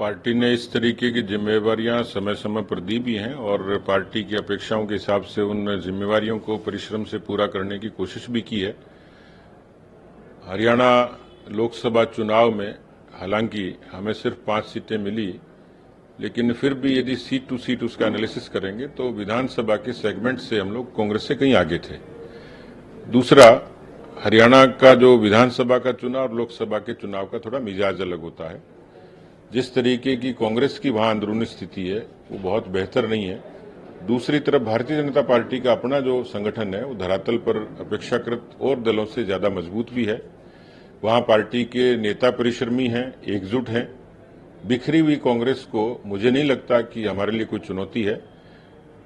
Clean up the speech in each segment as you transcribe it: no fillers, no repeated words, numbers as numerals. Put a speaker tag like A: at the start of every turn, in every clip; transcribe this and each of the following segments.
A: Party ने इस तरीके की जिम्मेवारियां समय समय पर दी भी हैं और पार्टी की अपेक्षाओं के हिसाब से उन जिम्मेवारियों को परिश्रम से पूरा करने की कोशिश भी की है। हरियाणा लोकसभा चुनाव में हालांकि हमें सिर्फ 5 सीटें मिली, लेकिन फिर भी यदि सीट टू सीट उसका एनालिसिस करेंगे तो विधानसभा के सेगमेंट से हम लोग कांग्रेस से कहीं आगे थे। दूसरा, हरियाणा का जो विधानसभा का चुनाव और लोकसभा के चुनाव का थोड़ा मिजाज अलग होता है। जिस तरीके की कांग्रेस की वहां अंदरूनी स्थिति है वो बहुत बेहतर नहीं है। दूसरी तरफ भारतीय जनता पार्टी का अपना जो संगठन है वो धरातल पर अपेक्षाकृत और दलों से ज्यादा मजबूत भी है। वहां पार्टी के नेता परिश्रमी हैं, एकजुट हैं। बिखरी हुई कांग्रेस को मुझे नहीं लगता कि हमारे लिए कोई चुनौती है।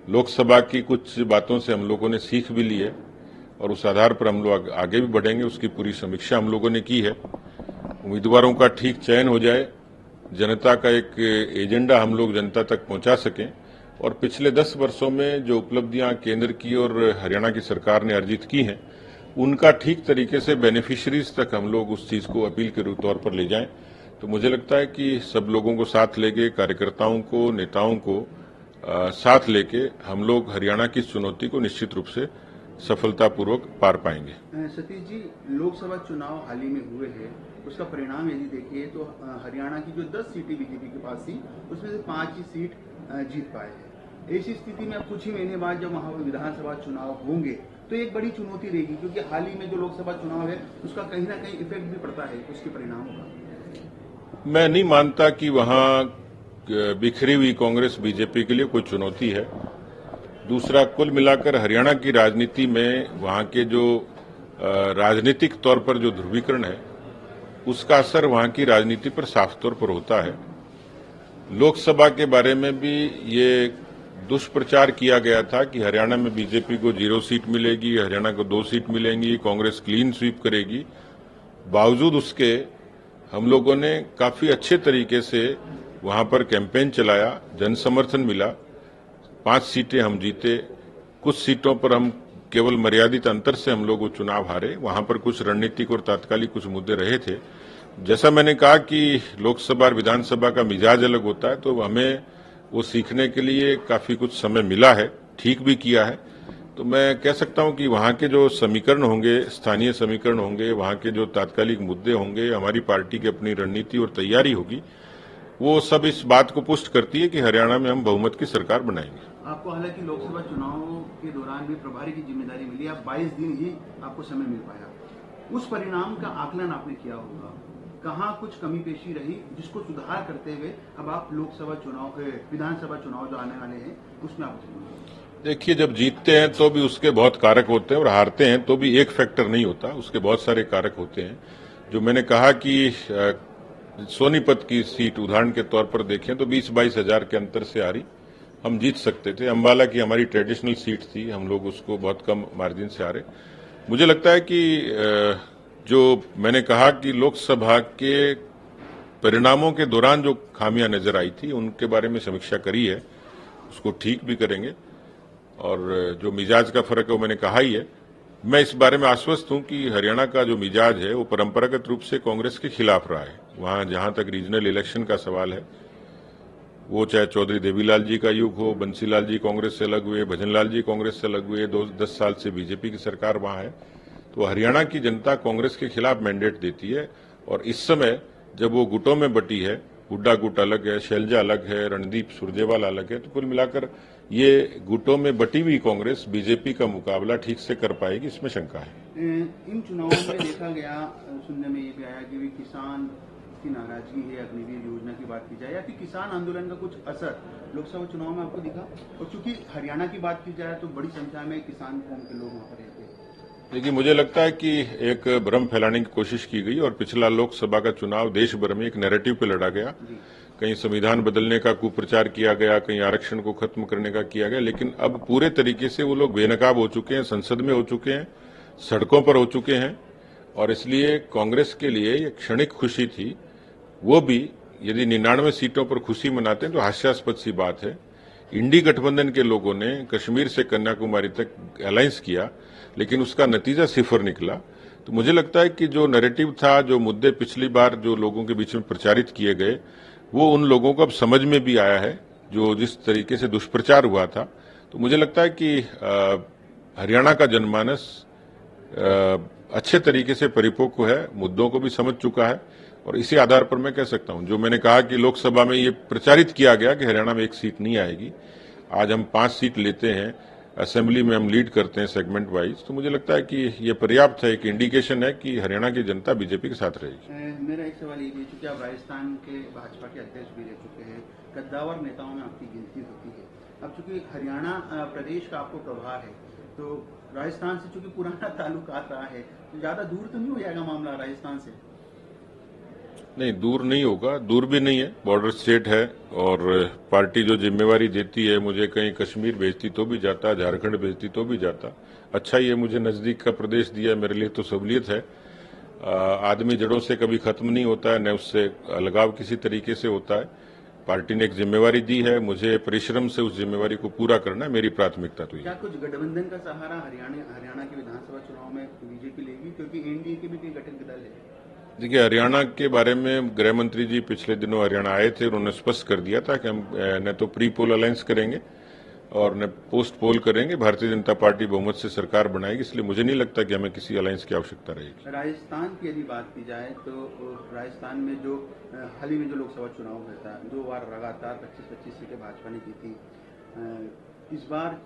A: लोकसभा की कुछ बातों से हम लोगों ने सीख भी ली है और उस आधार पर हम लोग आगे भी बढ़ेंगे। उसकी पूरी समीक्षा हम लोगों ने की है। उम्मीदवारों का ठीक चयन हो जाए, जनता का एक एजेंडा हम लोग जनता तक पहुंचा सकें और पिछले 10 वर्षों में जो उपलब्धियां केंद्र की और हरियाणा की सरकार ने अर्जित की हैं उनका ठीक तरीके से बेनिफिशियरीज तक हम लोग उस चीज को अपील के तौर पर ले जाएं। तो मुझे लगता है कि सब लोगों को साथ लेके, कार्यकर्ताओं को, नेताओं को साथ लेके हम लोग हरियाणा की चुनौती को निश्चित रूप से सफलतापूर्वक पार पाएंगे।
B: सतीश जी, लोकसभा चुनाव हाल ही में हुए हैं, उसका परिणाम यदि देखिए तो हरियाणा की जो 10 सीटें बीजेपी के पास थी उसमें से 5 ही सीट जीत पाए हैं। ऐसी स्थिति में अब कुछ ही महीने बाद जब वहां विधानसभा चुनाव होंगे तो एक बड़ी चुनौती रहेगी, क्योंकि हाल ही में जो लोकसभा चुनाव है उसका कहीं ना कहीं इफेक्ट भी पड़ता है उसके परिणामों का।
A: मैं नहीं मानता कि वहां बिखरी हुई कांग्रेस बीजेपी के लिए कोई चुनौती है। दूसरा, कुल मिलाकर हरियाणा की राजनीति में वहां के जो राजनीतिक तौर पर जो ध्रुवीकरण है उसका असर वहां की राजनीति पर साफ तौर पर होता है। लोकसभा के बारे में भी ये दुष्प्रचार किया गया था कि हरियाणा में बीजेपी को 0 सीट मिलेगी, हरियाणा को 2 सीट मिलेंगी, कांग्रेस क्लीन स्वीप करेगी। बावजूद उसके हम लोगों ने काफी अच्छे तरीके से वहां पर कैंपेन चलाया, जन समर्थन मिला। 5 सीटें हम जीते। कुछ सीटों पर हम केवल मर्यादित अंतर से हम लोग वो चुनाव हारे। वहां पर कुछ रणनीतिक और तात्कालिक कुछ मुद्दे रहे थे। जैसा मैंने कहा कि लोकसभा और विधानसभा का मिजाज अलग होता है, तो हमें वो सीखने के लिए काफी कुछ समय मिला है, ठीक भी किया है। तो मैं कह सकता हूं कि वहां के जो समीकरण होंगे, स्थानीय समीकरण होंगे, वहां के जो तात्कालिक मुद्दे होंगे, हमारी पार्टी की अपनी रणनीति और तैयारी होगी, वो सब इस बात को पुष्ट करती है कि हरियाणा में हम बहुमत की सरकार बनाएंगे।
B: आपको हालांकि लोकसभा चुनाव के दौरान भी प्रभारी की जिम्मेदारी मिली, आप 22 दिन ही आपको समय मिल पाया। उस परिणाम का आकलन आपने किया होगा, कहाँ कुछ कमी पेशी रही जिसको सुधार करते हुए अब आप लोकसभा चुनाव, विधानसभा चुनाव जो आने वाले हैं उसमें आप
A: देखिए, जब जीतते हैं तो भी उसके बहुत कारक होते हैं और हारते हैं तो भी एक फैक्टर नहीं होता, उसके बहुत सारे कारक होते हैं। जो मैंने कहा कि सोनीपत की सीट उदाहरण के तौर पर देखें तो 20-22 हजार के अंतर से हारी, हम जीत सकते थे। अंबाला की हमारी ट्रेडिशनल सीट थी, हम लोग उसको बहुत कम मार्जिन से हारे। मुझे लगता है कि जो मैंने कहा कि लोकसभा के परिणामों के दौरान जो खामियां नजर आई थी उनके बारे में समीक्षा करी है, उसको ठीक भी करेंगे। और जो मिजाज का फर्क है वो मैंने कहा ही है। मैं इस बारे में आश्वस्त हूं कि हरियाणा का जो मिजाज है वो परंपरागत रूप से कांग्रेस के खिलाफ रहा है। वहां जहां तक रीजनल इलेक्शन का सवाल है, वो चाहे चौधरी देवीलाल जी का युग हो, बंसीलाल जी कांग्रेस से अलग हुए, भजनलाल जी कांग्रेस से अलग हुए, 10 साल से बीजेपी की सरकार वहां है। तो हरियाणा की जनता कांग्रेस के खिलाफ मैंडेट देती है और इस समय जब वो गुटों में बटी है, हुड्डा गुट अलग है, शैलजा अलग है, रणदीप सुरजेवाला अलग है, तो कुल मिलाकर ये गुटों में बटी हुई कांग्रेस बीजेपी का मुकाबला ठीक से कर पाएगी, इसमें शंका है।
B: इन चुनावों में देखा गया, सुनने में ये भी आया कि किसान की नाराजगी है, अग्निवीर योजना की बात की जाए या फिर किसान आंदोलन का कुछ असर लोकसभा चुनाव में आपको दिखा? और चूंकि हरियाणा की बात की जाए तो बड़ी संख्या में किसान कौम के लोग वहां पर रहते हैं।
A: देखिए, मुझे लगता है कि एक भ्रम फैलाने की कोशिश की गई और पिछला लोकसभा का चुनाव देश भर में एक नैरेटिव पे लड़ा गया। कहीं संविधान बदलने का कुप्रचार किया गया, कहीं आरक्षण को खत्म करने का किया गया, लेकिन अब पूरे तरीके से वो लोग बेनकाब हो चुके हैं, संसद में हो चुके हैं, सड़कों पर हो चुके हैं। और इसलिए कांग्रेस के लिए ये क्षणिक खुशी थी, वो भी यदि 99 सीटों पर खुशी मनाते हैं तो हास्यास्पद सी बात है। इंडी गठबंधन के लोगों ने कश्मीर से कन्याकुमारी तक अलायंस किया, लेकिन उसका नतीजा 0 निकला। तो मुझे लगता है कि जो नैरेटिव था, जो मुद्दे पिछली बार जो लोगों के बीच में प्रचारित किए गए, वो उन लोगों को अब समझ में भी आया है जो जिस तरीके से दुष्प्रचार हुआ था। तो मुझे लगता है कि हरियाणा का जनमानस अच्छे तरीके से परिपक्व है, मुद्दों को भी समझ चुका है और इसी आधार पर मैं कह सकता हूं, जो मैंने कहा कि लोकसभा में ये प्रचारित किया गया कि हरियाणा में एक सीट नहीं आएगी, आज हम 5 सीट लेते हैं, असेंबली में हम लीड करते हैं सेगमेंट वाइज, तो मुझे लगता है कि ये पर्याप्त है, एक इंडिकेशन है कि हरियाणा की जनता बीजेपी के साथ रहेगी।
B: मेरा एक सवाल ये भी, चूंकि आप राजस्थान के भाजपा के अध्यक्ष भी रह चुके हैं, कद्दावर नेताओं में आपकी गिनती होती है, अब चूंकि हरियाणा प्रदेश का आपको प्रभार है, तो राजस्थान से चूंकि पुराना ताल्लुकात रहा है, तो ज्यादा दूर तो नहीं हो जाएगा मामला राजस्थान से?
A: नहीं, दूर नहीं होगा, दूर भी नहीं है, बॉर्डर स्टेट है और पार्टी जो जिम्मेवारी देती है, मुझे कहीं कश्मीर भेजती तो भी जाता, झारखंड भेजती तो भी जाता। अच्छा ही है मुझे नजदीक का प्रदेश दिया, मेरे लिए तो सहूलियत है। आदमी जड़ों से कभी खत्म नहीं होता है, न उससे अलगाव किसी तरीके से होता है। पार्टी ने एक जिम्मेवारी दी है, मुझे परिश्रम से उस जिम्मेवारी को पूरा करना है, मेरी प्राथमिकता तो ये।
B: क्या कुछ गठबंधन का सहारा हरियाणा के विधानसभा चुनाव में बीजेपी लेगी, क्योंकि एनडीए के भी कई गठन दल है?
A: देखिए, हरियाणा के बारे में गृह मंत्री जी पिछले दिनों हरियाणा आए थे, उन्होंने स्पष्ट कर दिया था कि हम न तो प्री पोल अलायंस करेंगे और न पोस्ट पोल करेंगे, भारतीय जनता पार्टी बहुमत से सरकार बनाएगी, इसलिए मुझे नहीं लगता कि हमें किसी अलायंस की आवश्यकता रहेगी।
B: राजस्थान की यदि बात की जाए तो राजस्थान में जो हाल ही में जो लोकसभा चुनाव हुआ था, 2 बार लगातार 25-25 सीटें भाजपा ने जीती, इस बार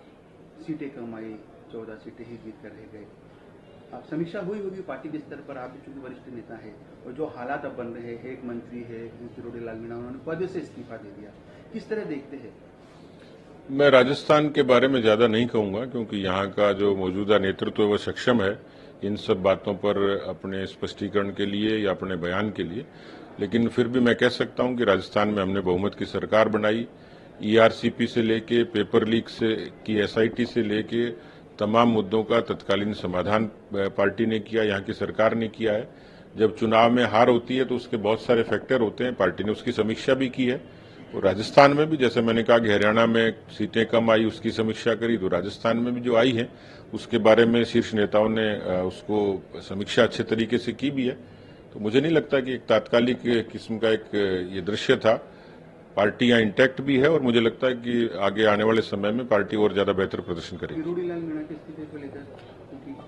B: सीटें कम आई, 14 सीटें ही जीत कर रह गए। अब समीक्षा हुई होगी पार्टी के स्तर पर, आप भी चूंकि वरिष्ठ नेता है, और जो हालात अब बन रहे हैं, एक मंत्री है किरोड़ी लाल मीणा, उन्होंने पद से इस्तीफा दे दिया, किस तरह देखते हैं?
A: मैं राजस्थान के बारे में ज्यादा नहीं कहूंगा, क्योंकि यहाँ का जो मौजूदा नेतृत्व है वो सक्षम है इन सब बातों पर अपने स्पष्टीकरण के लिए या अपने बयान के लिए, लेकिन फिर भी मैं कह सकता हूं कि राजस्थान में हमने बहुमत की सरकार बनाई। ईआरसीपी से लेके पेपर लीक से की एसआईटी से लेके तमाम मुद्दों का तत्कालीन समाधान पार्टी ने किया, यहाँ की सरकार ने किया है। जब चुनाव में हार होती है तो उसके बहुत सारे फैक्टर होते हैं, पार्टी ने उसकी समीक्षा भी की है। और राजस्थान में भी, जैसे मैंने कहा कि हरियाणा में सीटें कम आई, उसकी समीक्षा करी, तो राजस्थान में भी जो आई है उसके बारे में शीर्ष नेताओं ने उसको समीक्षा अच्छे तरीके से की भी है। तो मुझे नहीं लगता कि एक तात्कालिक किस्म का एक ये दृश्य था, पार्टियां इंटैक्ट भी है और मुझे लगता है कि आगे आने वाले समय में पार्टी और ज्यादा बेहतर प्रदर्शन करेगी।
B: किरोड़ी लाल मीणा की स्थिति को लेकर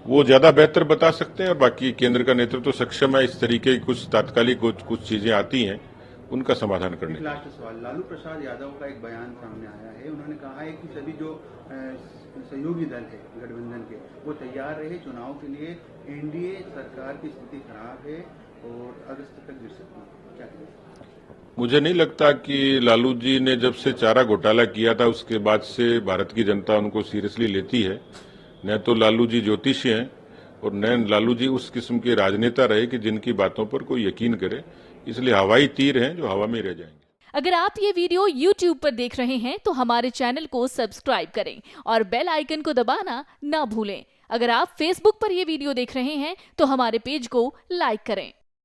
A: वो ज्यादा बेहतर बता सकते हैं और बाकी केंद्र का नेतृत्व तो सक्षम है, इस तरीके की कुछ तात्कालिक कुछ चीजें आती हैं उनका समाधान करने का।
B: लास्ट सवाल, लालू प्रसाद यादव का एक बयान सामने आया है, उन्होंने कहा है कि सभी जो सहयोगी दल है गठबंधन के, वो तैयार रहे चुनाव के लिए, एनडीए सरकार की स्थिति खराब है और अगस्त तक गिर सकती है, क्या करें?
A: मुझे नहीं लगता कि लालू जी ने जब से चारा घोटाला किया था उसके बाद से भारत की जनता उनको सीरियसली लेती है। न तो लालू जी ज्योतिषी हैं और न लालू जी उस किस्म के राजनेता रहे कि जिनकी बातों पर कोई यकीन करे, इसलिए हवाई तीर हैं जो हवा में रह जाएंगे।
C: अगर आप ये वीडियो YouTube पर देख रहे हैं तो हमारे चैनल को सब्सक्राइब करें और बेल आइकन को दबाना ना भूलें। अगर आप Facebook पर ये वीडियो देख रहे हैं तो हमारे पेज को लाइक करें।